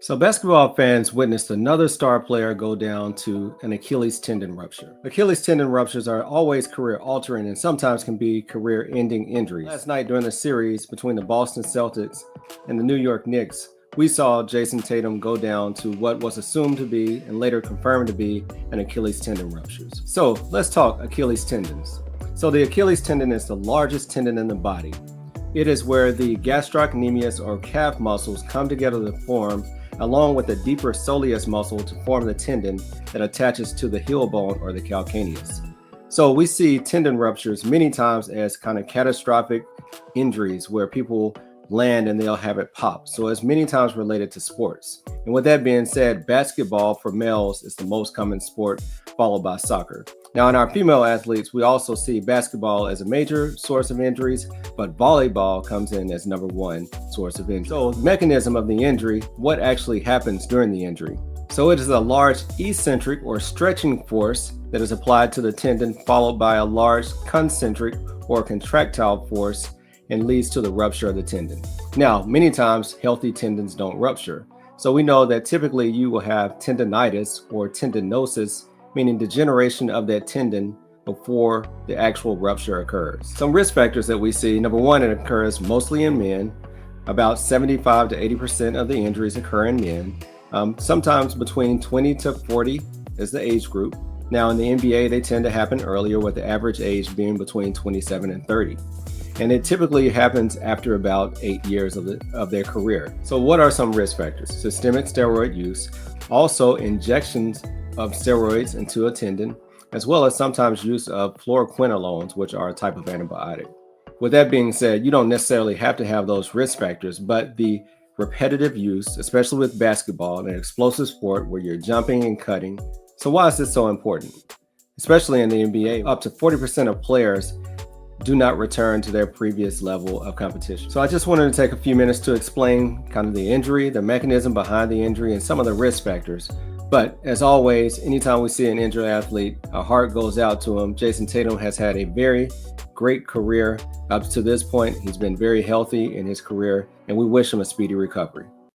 So, basketball fans witnessed another star player go down to an Achilles tendon rupture. Achilles tendon ruptures are always career altering and sometimes can be career ending injuries. Last night, during the series between the Boston Celtics and the New York Knicks, we saw Jason Tatum go down to what was assumed to be and later confirmed to be an Achilles tendon ruptures. So, let's talk Achilles tendons. So, the Achilles tendon is the largest tendon in the body. It is where the gastrocnemius or calf muscles come together to form, along with the deeper soleus muscle, to form the tendon that attaches to the heel bone or the calcaneus. So we see tendon ruptures many times as kind of catastrophic injuries where people land and they'll have it pop. So it's many times related to sports. And with that being said, basketball for males is the most common sport, followed by soccer. Now, in our female athletes, we also see basketball as a major source of injuries, but volleyball comes in as number one source of injury. So, the mechanism of the injury, what actually happens during the injury. So, it is a large eccentric or stretching force that is applied to the tendon, followed by a large concentric or contractile force, and leads to the rupture of the tendon. Now, many times, healthy tendons don't rupture. So, we know that typically you will have tendonitis or tendinosis, meaning degeneration of that tendon before the actual rupture occurs. Some risk factors that we see: number one, it occurs mostly in men. About 75 to 80% of the injuries occur in men. Sometimes between 20 to 40 is the age group. Now in the NBA, they tend to happen earlier, with the average age being between 27 and 30. And it typically happens after about 8 years of their career. So what are some risk factors? Systemic steroid use, also injections of steroids into a tendon, as well as sometimes use of fluoroquinolones, which are a type of antibiotic. With that being said, you don't necessarily have to have those risk factors, but the repetitive use, especially with basketball, an explosive sport where you're jumping and cutting. So why is this so important? Especially in the NBA, up to 40% of players do not return to their previous level of competition. So I just wanted to take a few minutes to explain kind of the injury, the mechanism behind the injury, and some of the risk factors. But as always, anytime we see an injured athlete, our heart goes out to him. Jason Tatum has had a very great career up to this point. He's been very healthy in his career, and we wish him a speedy recovery.